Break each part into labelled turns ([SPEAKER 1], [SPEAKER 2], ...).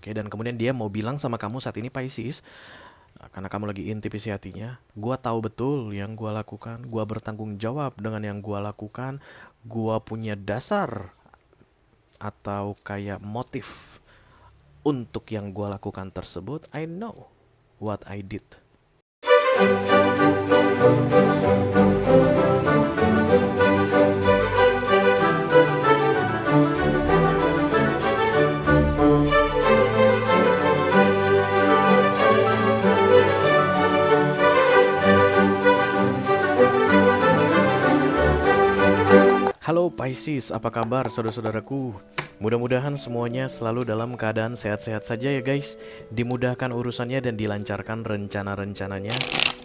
[SPEAKER 1] Oke, dan kemudian dia mau bilang sama kamu saat ini Pisces, karena kamu lagi intip isi hatinya, gua tahu betul yang gua lakukan, gua bertanggung jawab dengan yang gua lakukan, gua punya dasar atau kayak motif untuk yang gua lakukan tersebut. I know what I did. Halo Pisces, apa kabar saudara-saudaraku? Mudah-mudahan semuanya selalu dalam keadaan sehat-sehat saja ya guys. Dimudahkan urusannya dan dilancarkan rencana-rencananya.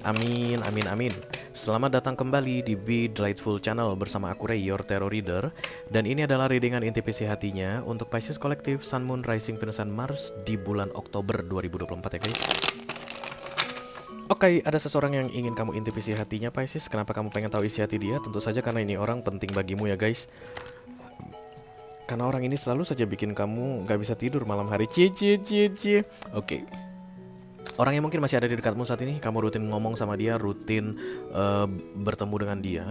[SPEAKER 1] Amin, amin, amin. Selamat datang kembali di Be Delightful Channel bersama aku Ray, your tarot reader. Dan ini adalah readingan inti isi hatinya untuk Pisces Kolektif Sun, Moon, Rising, Venus, dan Mars di bulan Oktober 2024 ya guys. Oke, ada seseorang yang ingin kamu intip isi hatinya Pisces. Kenapa kamu pengen tahu isi hati dia? Tentu saja karena ini orang penting bagimu ya guys. Karena orang ini selalu saja bikin kamu gak bisa tidur malam hari. Cie cie cie cie. Oke. Orang yang mungkin masih ada di dekatmu saat ini, kamu rutin ngomong sama dia, rutin bertemu dengan dia.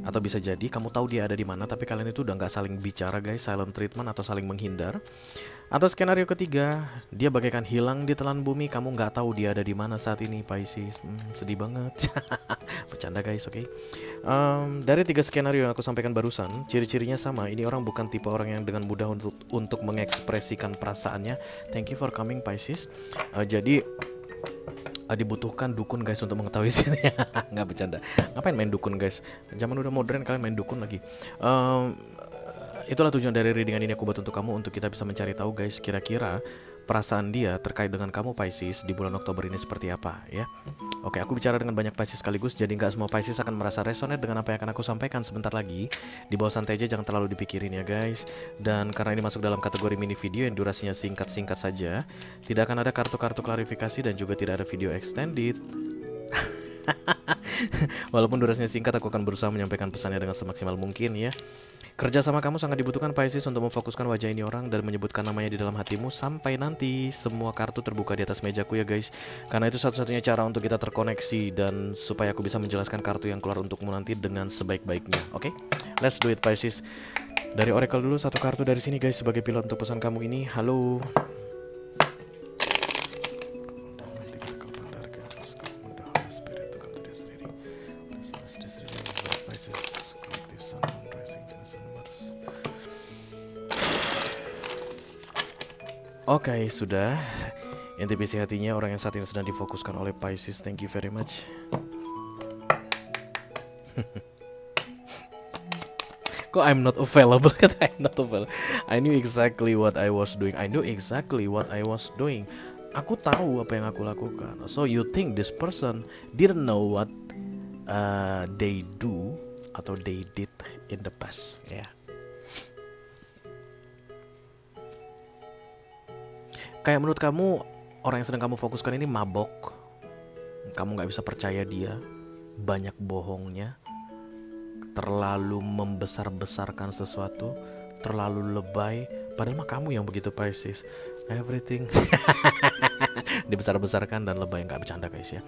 [SPEAKER 1] Atau bisa jadi kamu tahu dia ada di mana, tapi kalian itu udah nggak saling bicara guys, silent treatment atau saling menghindar. Atau skenario ketiga, dia bagaikan hilang di telan bumi, kamu nggak tahu dia ada di mana saat ini, Pisces. Sedih banget. Bercanda guys, oke. Dari 3 skenario yang aku sampaikan barusan, ciri-cirinya sama. Ini orang bukan tipe orang yang dengan mudah untuk mengekspresikan perasaannya. Thank you for coming Pisces. Jadi dibutuhkan dukun guys untuk mengetahui sini. Nggak bercanda. Ngapain main dukun guys? Zaman udah modern kalian main dukun lagi. Itulah tujuan dari readingan ini aku buat untuk kamu, untuk kita bisa mencari tahu guys kira-kira perasaan dia terkait dengan kamu Pisces di bulan Oktober ini seperti apa ya. Oke, aku bicara dengan banyak Pisces sekaligus, jadi nggak semua Pisces akan merasa resonate dengan apa yang akan aku sampaikan sebentar lagi. Di bawah santai aja, jangan terlalu dipikirin ya guys. Dan karena ini masuk dalam kategori mini video yang durasinya singkat-singkat saja, tidak akan ada kartu-kartu klarifikasi dan juga tidak ada video extended. Walaupun durasinya singkat, aku akan berusaha menyampaikan pesannya dengan semaksimal mungkin ya. Kerja sama kamu sangat dibutuhkan Pisces untuk memfokuskan wajah ini orang dan menyebutkan namanya di dalam hatimu sampai nanti semua kartu terbuka di atas mejaku ya guys. Karena itu satu-satunya cara untuk kita terkoneksi dan supaya aku bisa menjelaskan kartu yang keluar untukmu nanti dengan sebaik-baiknya. Oke? Let's do it Pisces. Dari Oracle dulu satu kartu dari sini guys sebagai pilot untuk pesan kamu ini. Halo. Oke, sudah. Intimisi hatinya orang yang saat ini sedang difokuskan oleh Pisces. Thank you very much. Kok I'm not available? Kata I'm not available. I knew exactly what I was doing. I knew exactly what I was doing. Aku tahu apa yang aku lakukan. So you think this person didn't know what they do atau they did in the past? Ya. Yeah. Kayak menurut kamu orang yang sedang kamu fokuskan ini mabok, kamu gak bisa percaya dia, banyak bohongnya, terlalu membesar-besarkan sesuatu, terlalu lebay. Padahal mah kamu yang begitu Pisces. Everything dibesar-besarkan dan lebay. Gak bercanda guys ya.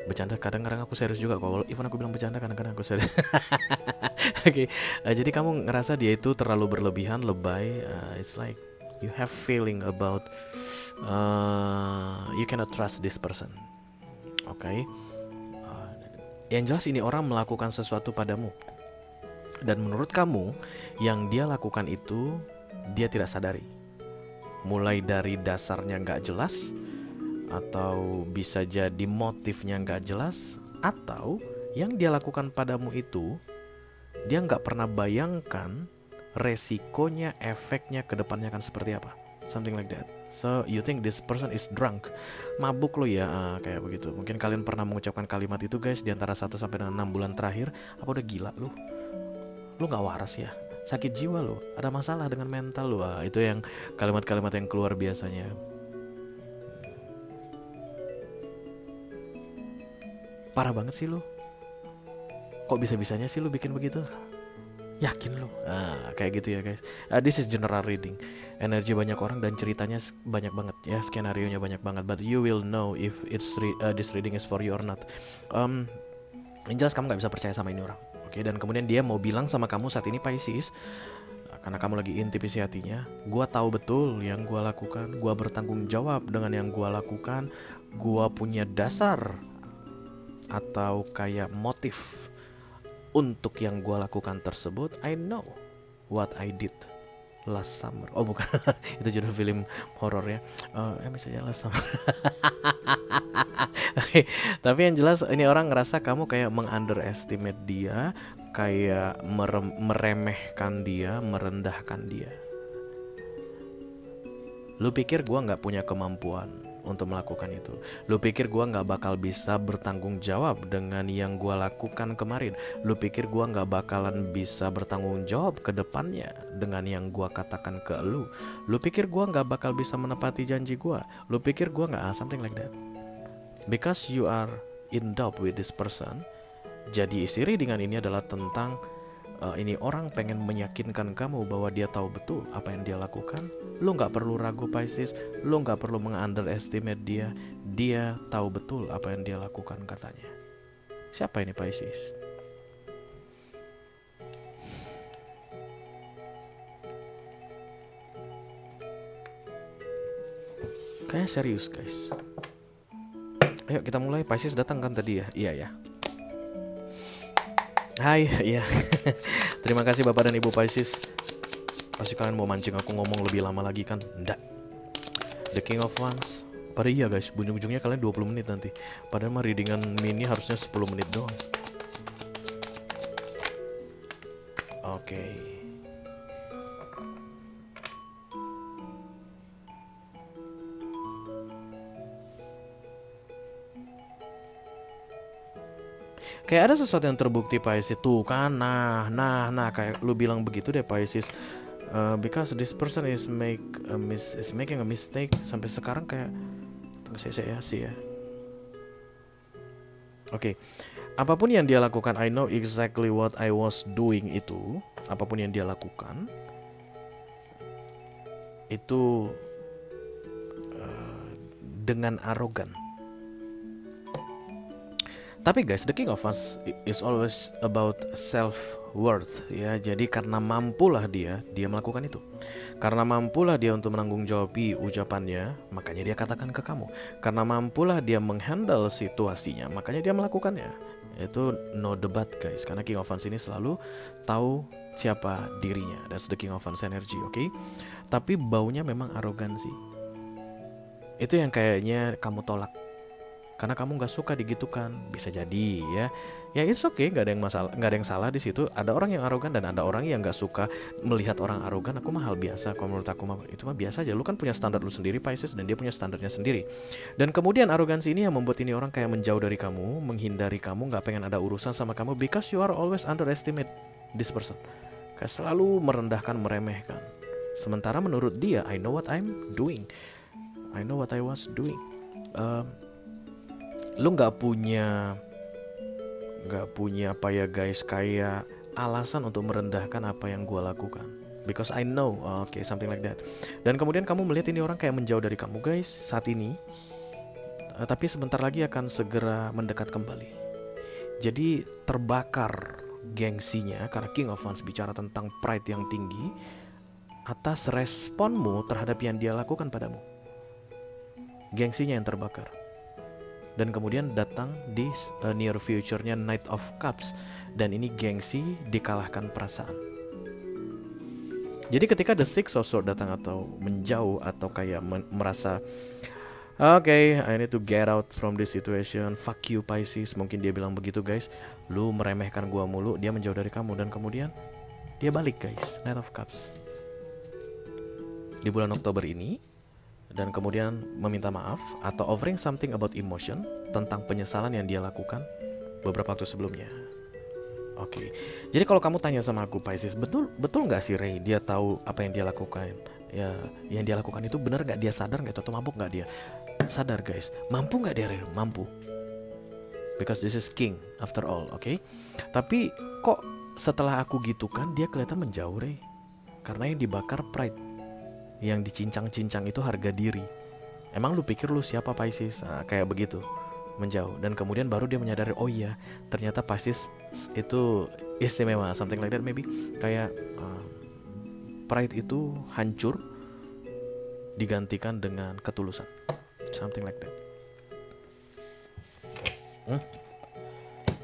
[SPEAKER 1] Bercanda kadang-kadang aku serius juga. Kalau even aku bilang bercanda kadang-kadang aku serius. Oke, jadi kamu ngerasa dia itu terlalu berlebihan, lebay. It's like you have feeling about you cannot trust this person. Oke. Yang jelas ini orang melakukan sesuatu padamu, dan menurut kamu yang dia lakukan itu dia tidak sadari. Mulai dari dasarnya gak jelas, atau bisa jadi motifnya gak jelas, atau yang dia lakukan padamu itu dia gak pernah bayangkan resikonya, efeknya ke depannya akan seperti apa. Something like that. So you think this person is drunk, mabuk lo ya, kayak begitu. Mungkin kalian pernah mengucapkan kalimat itu guys di antara 1 sampai dengan 6 bulan terakhir. Apa udah gila lu? Lu gak waras ya? Sakit jiwa lu? Ada masalah dengan mental lu? Itu yang kalimat-kalimat yang keluar biasanya. Parah banget sih lu. Kok bisa-bisanya sih lu bikin begitu? Yakin lu? Kayak gitu ya guys. This is general reading. Energi banyak orang dan ceritanya banyak banget ya, skenario nya banyak banget. But you will know if this reading is for you or not. Yang jelas kamu nggak bisa percaya sama ini orang. Oke, dan kemudian dia mau bilang sama kamu saat ini Pisces, karena kamu lagi intip isi hatinya, gua tahu betul yang gua lakukan, gua bertanggung jawab dengan yang gua lakukan, gua punya dasar atau kayak motif untuk yang gue lakukan tersebut. I know what I did last summer. Oh bukan, itu judul film horor ya. Misalnya last summer. Okay. Tapi yang jelas ini orang ngerasa kamu kayak mengunderestimate dia, kayak meremehkan dia, merendahkan dia. Lu pikir gue nggak punya kemampuan untuk melakukan itu? Lu pikir gue nggak bakal bisa bertanggung jawab dengan yang gue lakukan kemarin? Lu pikir gue nggak bakalan bisa bertanggung jawab ke depannya dengan yang gue katakan ke lu? Lu pikir gue nggak bakal bisa menepati janji gue? Lu pikir gue nggak something like that? Because you are in doubt with this person. Jadi isi readingan ini adalah tentang ini orang pengen meyakinkan kamu bahwa dia tahu betul apa yang dia lakukan. Lu gak perlu ragu Pisces, lu gak perlu mengunderestimate dia. Dia tahu betul apa yang dia lakukan katanya. Siapa ini Pisces? Kayaknya serius guys. Ayo kita mulai. Pisces datang kan tadi ya? Iya ya. Hai, iya. Terima kasih Bapak dan Ibu Pisces. Pasti kalian mau mancing aku ngomong lebih lama lagi kan? Nggak. The King of Wands. Pada iya guys, ujung-ujungnya kalian 20 menit nanti. Padahal mah readingan mini harusnya 10 menit doang. Oke. Kayak ada sesuatu yang terbukti Pisces tuh kan. Nah, kayak lu bilang begitu deh Pisces. Because this person is making a mistake. Sampai sekarang kayak saya sih ya. Oke. Apapun yang dia lakukan, I know exactly what I was doing itu. Apapun yang dia lakukan itu dengan arogan. Tapi guys, the King of Wands is always about self-worth ya. Jadi karena mampulah dia melakukan itu. Karena mampulah dia untuk menanggung jawabi ucapannya, makanya dia katakan ke kamu. Karena mampulah dia menghandle situasinya, makanya dia melakukannya. Itu no debat guys. Karena King of Wands ini selalu tahu siapa dirinya. That's the King of Wands energy, oke? Tapi baunya memang arogansi. Itu yang kayaknya kamu tolak. Karena kamu nggak suka digitukan, bisa jadi ya it's okay, nggak ada yang masalah, nggak ada yang salah di situ. Ada orang yang arogan dan ada orang yang nggak suka melihat orang arogan. Aku mah hal biasa, kalau menurut aku mah itu mah biasa aja. Lu kan punya standar lu sendiri Pisces dan dia punya standarnya sendiri. Dan kemudian arogansi ini yang membuat ini orang kayak menjauh dari kamu, menghindari kamu, nggak pengen ada urusan sama kamu. Because you are always underestimate this person, kayak selalu merendahkan, meremehkan. Sementara menurut dia, I know what I'm doing, I know what I was doing. Lu nggak punya apa ya guys, kayak alasan untuk merendahkan apa yang gue lakukan. Because I know, okay, something like that. Dan kemudian kamu melihat ini orang kayak menjauh dari kamu guys saat ini, tapi sebentar lagi akan segera mendekat kembali. Jadi terbakar gengsinya karena King of Wands bicara tentang pride yang tinggi atas responmu terhadap yang dia lakukan padamu. Gengsinya yang terbakar. Dan kemudian datang di near future-nya Knight of Cups. Dan ini gengsi dikalahkan perasaan. Jadi ketika the Six of Swords datang atau menjauh atau kayak merasa okay, I need to get out from this situation. Fuck you Pisces. Mungkin dia bilang begitu guys. Lu meremehkan gua mulu. Dia menjauh dari kamu. Dan kemudian dia balik guys, Knight of Cups, di bulan Oktober ini. Dan kemudian meminta maaf atau offering something about emotion, tentang penyesalan yang dia lakukan beberapa waktu sebelumnya. Oke. Jadi kalau kamu tanya sama aku Pisces, betul nggak sih Ray dia tahu apa yang dia lakukan? Ya, yang dia lakukan itu benar nggak? Dia sadar nggak atau mabuk nggak dia? Sadar guys. Mampu nggak dia Ray? Mampu. Because this is king after all, oke? Tapi kok setelah aku gitu kan, dia kelihatan menjauh, Rey. Karena yang dibakar pride, yang dicincang-cincang itu harga diri. Emang lu pikir lu siapa, Pisces? Nah, kayak begitu, menjauh. Dan kemudian baru dia menyadari, oh iya, ternyata Pisces itu istimewa, something like that maybe. Kayak pride itu hancur digantikan dengan ketulusan, something like that.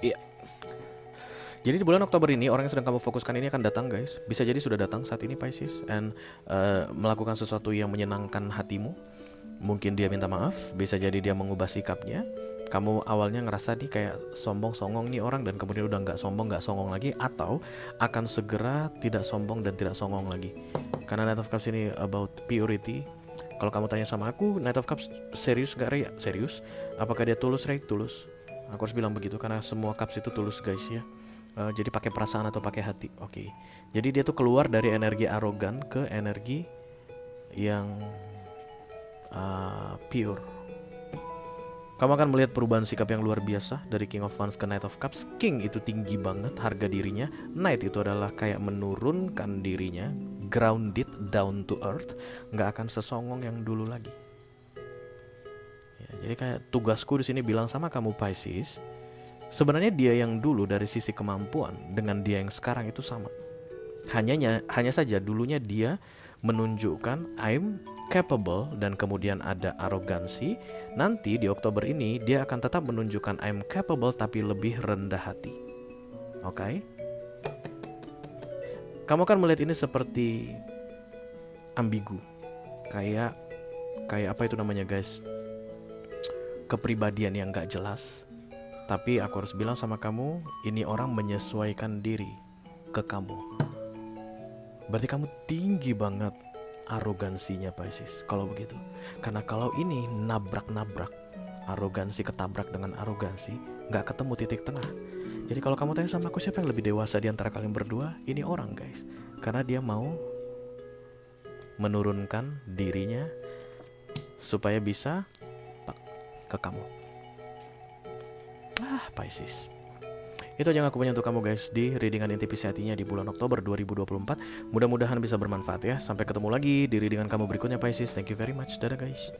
[SPEAKER 1] Iya. Jadi di bulan Oktober ini orang yang sedang kamu fokuskan ini akan datang, guys. Bisa jadi sudah datang saat ini, Pisces, and melakukan sesuatu yang menyenangkan hatimu. Mungkin dia minta maaf, bisa jadi dia mengubah sikapnya. Kamu awalnya ngerasa nih kayak sombong songong nih orang, dan kemudian udah nggak songong lagi, atau akan segera tidak sombong dan tidak songong lagi. Karena Knight of Cups ini about purity. Kalau kamu tanya sama aku, Knight of Cups serius gak, Ray? Serius. Apakah dia tulus, Ray? Tulus. Aku harus bilang begitu karena semua cups itu tulus, guys, ya. Jadi pakai perasaan atau pakai hati. Oke. Jadi dia tuh keluar dari energi arogan ke energi yang pure. Kamu akan melihat perubahan sikap yang luar biasa dari King of Wands ke Knight of Cups. King itu tinggi banget harga dirinya. Knight itu adalah kayak menurunkan dirinya, grounded, down to earth. Nggak akan sesongong yang dulu lagi. Ya, jadi kayak tugasku di sini bilang sama kamu, Pisces. Sebenarnya dia yang dulu dari sisi kemampuan dengan dia yang sekarang itu sama. Hanya saja dulunya dia menunjukkan I'm capable dan kemudian ada arogansi. Nanti di Oktober ini dia akan tetap menunjukkan I'm capable tapi lebih rendah hati. Oke? Kamu akan melihat ini seperti ambigu. Kayak apa itu namanya, guys? Kepribadian yang gak jelas. Tapi aku harus bilang sama kamu, ini orang menyesuaikan diri ke kamu. Berarti kamu tinggi banget arogansinya, Pisces, kalau begitu. Karena kalau ini nabrak-nabrak, arogansi ketabrak dengan arogansi, gak ketemu titik tengah. Jadi kalau kamu tanya sama aku siapa yang lebih dewasa di antara kalian berdua, ini orang, guys. Karena dia mau menurunkan dirinya supaya bisa ke kamu. Pisces. Itu aja yang aku punya untuk kamu, guys, di readingan intuisi hatinya di bulan Oktober 2024. Mudah-mudahan bisa bermanfaat ya. Sampai ketemu lagi di readingan kamu berikutnya, Pisces. Thank you very much. Dadah, guys.